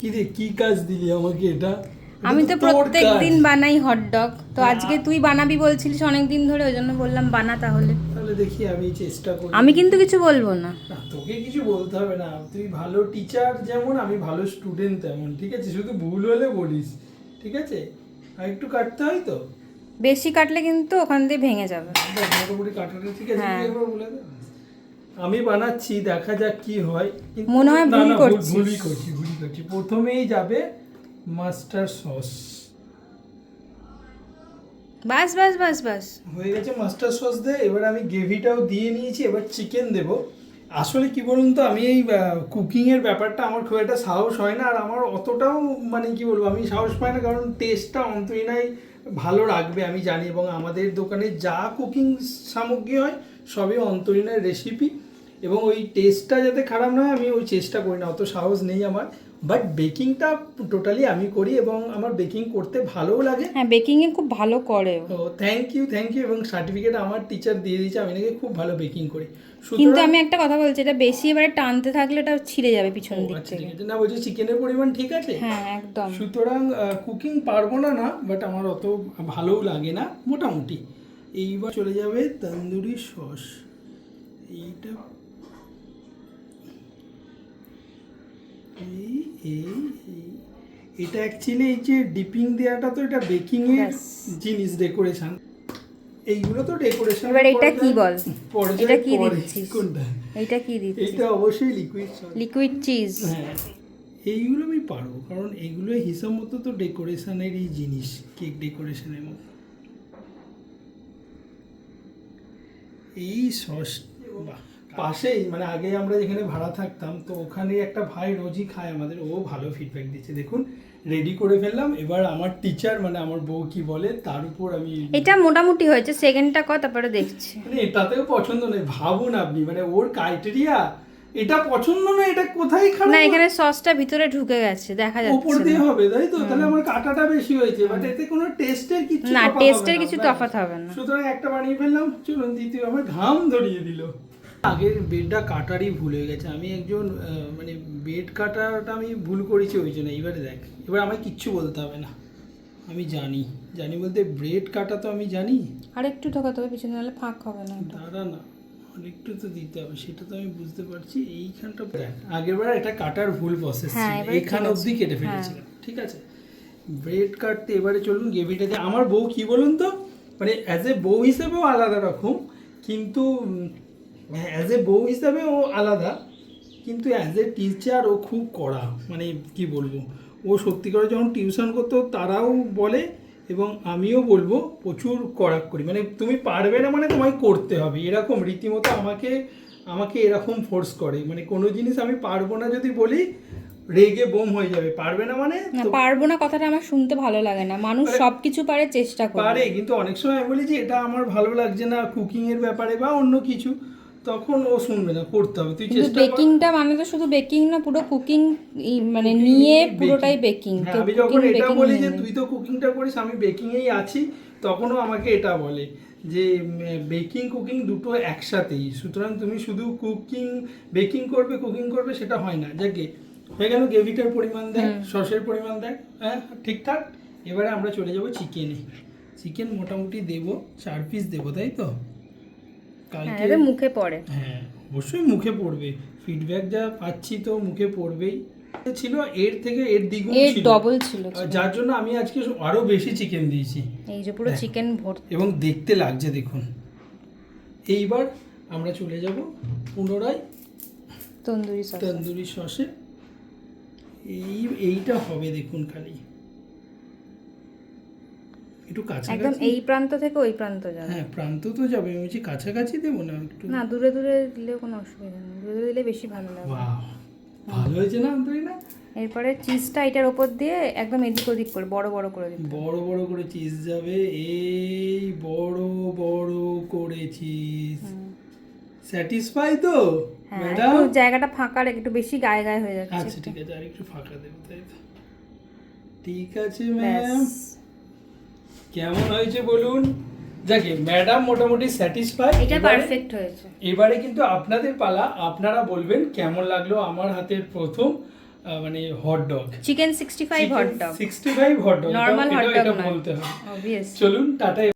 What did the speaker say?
কি রে, কি কাজ দিলি আমাকে এটা? আমি তো প্রত্যেকদিন বানাই হটডগ, তো আজকে তুই বানাবি বলছিলিস অনেক দিন ধরে, ওই জন্য বললাম বানা তাহলে। তাহলে দেখি আমি চেষ্টা করি। আমি কিন্তু কিছু বলবো না। না, তোকে কিছু বলতে হবে না। তুই ভালো টিচার যেমন, আমি ভালো স্টুডেন্ট তেমন, ঠিক আছে? শুধু ভুল হলে বলিস, ঠিক আছে? আর একটু কাটতে হয় তো, বেশি কাটলে কিন্তু ওখান দিয়ে ভেঙে যাবে। মোটামুটি কাটাটা ঠিক আছে। হ্যাঁ। একবার বলে দে। আমি বানাচ্ছি, দেখা যাক কি হয়। কিন্তু মনে হয় না, ভুল না, করছিস। ভুলই করছি। প্রথমেই যাবে মাস্টার সস। বাস বাস বাস বাস হয়ে গেছে মাস্টার সস দে। এবার আমি গ্রেভিটাও দিয়ে নিয়েছি, এবার চিকেন দেব। আসলে কি বলুন তো, আমি এই কুকিংয়ের ব্যাপারটা আমার খুব একটা সাহস হয় না, আর আমার অতটাও মানে কি বলবো, আমি সাহস পাই না, কারণ টেস্টটা অন্তরিনাই ভালো রাখবে আমি জানি, এবং আমাদের দোকানে যা কুকিং সামগ্রী হয় সবই অন্তরিনার রেসিপি, এবং ওই টেস্টটা যাতে খারাপ না হয় আমি ওই চেষ্টা করি না, অত সাহস নেই আমার। বাট বেকিংটা টোটালি আমি করি, এবং আমার বেকিং করতে ভালোও লাগে। হ্যাঁ, বেকিং এ খুব ভালো করে ও। ও থ্যাংক ইউ এবং সার্টিফিকেট আমার টিচার দিয়ে দিয়েছে, আমি নাকি খুব ভালো বেকিং করি। কিন্তু আমি একটা কথা বলছি, এটা বেশি এবারে টানতে থাকলে এটা ছিঁড়ে যাবে পিছন দিক আচ্ছা, থেকে। ঠিক আছে। না, বলছি চিকেনের পরিমাণ ঠিক আছে। হ্যাঁ একদম। সুতরাং কুকিং পারবো না না, বাট আমার অত ভালোও লাগে না, মোটামুটি। এইবার চলে যাবে তন্দুরি সস। এইটা এই এই এই এটা অ্যাকচুয়ালি এই যে ডিপিং দেওয়াটা, তো এটা বেকিং এর ব্যাস। জিনিস, ডেকোরেশন। এইগুলো তো ডেকোরেশন। এবার এটা কি বল? এটা কি পরে দিচ্ছিস? কোনটা? এটা কি দিচ্ছিস? এটা অবশ্যই লিকুইড সস। Liquid cheese. হ্যাঁ, এইগুলো আমি পারবো, কারণ এগুলো হিসাব মতো তো ডেকোরেশনেরই জিনিস, কেক ডেকোরেশনের মতো। এই সস পাশেই, মানে আগে আমরা যেখানে ভাড়া থাকতাম, তো ওখানে একটা ভাই রোজই খায় আমাদের, ও ভালো ফিডব্যাক দিচ্ছে। দেখুন, রেডি করে ফেললাম। এবার আমার টিচার মানে আমার বউ কি বলে তার উপর আমি। এটা মোটামুটি হয়েছে, সেকেন্ডটা কত তারপরে দেখছি। মানে এটাতেও পছন্দ নেই, ভাবুন আপনি, মানে ওর ক্রাইটেরিয়া এটা পছন্দ না, এটা কোথায় খারাপ? না, এখানে সসটা ভিতরে ঢুকে গেছে, দেখা উপর যাচ্ছে দিয়ে না। হবে, তাই তো? তাহলে আমার কাটাটা বেশি হয়েছে, বাট এতে কোনো টেস্টের কিছু না, তফাৎ হবে টেস্টের না, কিছু ব্যাস। তফাৎ হবে না। সুতরাং একটা বানিয়ে ফেললাম। চলুন, দ্বিতীয় আমার ঘাম ধরিয়ে দিল। আগের বেডটা কাটারই ভুল হয়ে গেছে। আমি একজন মানে বেড কাটাটা আমি ভুল করেছি, ওই জন্য। এবারে দেখ, এবার আমায় কিচ্ছু বলতে হবে না, আমি জানি বলতে ব্রেড কাটা তো আমি জানি। আর একটু ঢোকাতে হবে পিছনে, নাহলে ফাঁক হবে না। দাঁড়া না, অনেকটু তো দিতে হবে, সেটা তো আমি বুঝতে পারছি। এইখানটা দেখ, আগেরবার এটা কাটার ভুল প্রসেস ছিল, এইখান অবধি কেটে ফেলেছিলাম, ঠিক আছে? ব্রেড কাটতে এবারে চলুন গ্রেভিটা দিয়ে। আমার বউ কি বলুন তো, মানে অ্যাজ এ বউ হিসেবেও আলাদা রকম, কিন্তু অ্যাজ এ বউ হিসাবে ও আলাদা, কিন্তু অ্যাজ এ টিচার ও খুব কড়া। মানে কি বলবো, ও সত্যি করে যখন টিউশন করতো তারাও বলে, এবং আমিও বলবো, প্রচুর কড়াকড়ি। মানে তুমি পারবে না মানে তোমায় করতে হবে, এরকম রীতিমতো আমাকে এরকম ফোর্স করে। মানে কোনো জিনিস আমি পারবো না যদি বলি, রেগে বোম হয়ে যাবে। পারবে না মানে না, পারবো না কথাটা আমার শুনতে ভালো লাগে না। মানুষ সবকিছু পারে, চেষ্টা করে। পারে, কিন্তু অনেক সময় আমি বলি যে এটা আমার ভালো লাগছে না কুকিং এর ব্যাপারে বা অন্য কিছু, তখন ও শুনবে না, করতে হবে, তুই কিন্তু চেষ্টা কর। বেকিংটা মানে তো শুধু বেকিং না, পুরো কুকিং মানে নিয়ে পুরোটাই বেকিং। হ্যাঁ, আমি যখন এটা বলি যে তুই তো কুকিংটা করিস, আমি বেকিং এই আছি, তখনও আমাকে এটা বলে যে বেকিং কুকিং দুটো একসাথেই, সুতরাং তুমি শুধু বেকিং করবে কুকিং করবে সেটা হয় না। যাকে হয়ে গেল, গ্রেভিটার পরিমাণ দেখ, সসের পরিমাণ দেখ, হ্যাঁ ঠিকঠাক। এবারে আমরা চলে যাব চিকেনে। চিকেন মোটামুটি দেবো 4 পিস দেবো, তাই তো? কালকে মুখে পড়ে। হ্যাঁ, অবশ্যই মুখে পড়বে, ফিডব্যাক যা পাচ্ছি তো মুখে পড়বেই। ছিল এর থেকে এর দ্বিগুণ ছিল, ডবল ছিল, যার জন্য আমি আজকে আরো বেশি চিকেন দিয়েছি। এই যে পুরো চিকেন ভর্তি, এবং দেখতে লাগছে দেখুন। এইবার আমরা চলে যাব পুনরায় তন্দুরি সসে। এইটা হবে দেখুন, খালি একটু কাছাকাছি, একদম এই প্রান্ত থেকে ওই প্রান্ত যাবে। হ্যাঁ, প্রান্ত তো যাবে, আমি বলছি কাছাকাছি দেবো না একটু? না, দূরে দূরে দিলেও কোনো অসুবিধা নেই, দূরে দূরে দিলে বেশি ভালো লাগবে। বাহ, ভালো হয়েছে না অন্তরি না? এরপরে চিজটা এটার উপর দিয়ে একদম এদিক ওদিক করে বড় বড় করে দিতে হবে। বড় বড় করে চিজ যাবে, এই বড় বড় করে চিজ। স্যাটিসফাই তো হ্যাঁ, ম্যাডাম? একটু জায়গাটা ফাঁকা রেখে, একটু বেশি গায়ে গায়ে হয়ে যাচ্ছে। আচ্ছা ঠিক আছে, আর একটু ফাঁকা দেবো, তাই তো? ঠিক আছে ম্যাম, কেমন হয়েছে বলুন? যাকে ম্যাডাম মোটামুটি স্যাটিসফাই, এটা পারফেক্ট হয়েছে। এবারে কিন্তু আপনাদের পালা, আপনারা বলবেন কেমন লাগলো আমার হাতের প্রথম মানে hot dog, chicken 65 hot dog, 65 hot dog, normal hot dog এটা নয় বলতে হবে। অবভিয়াস। চলুন টাটা।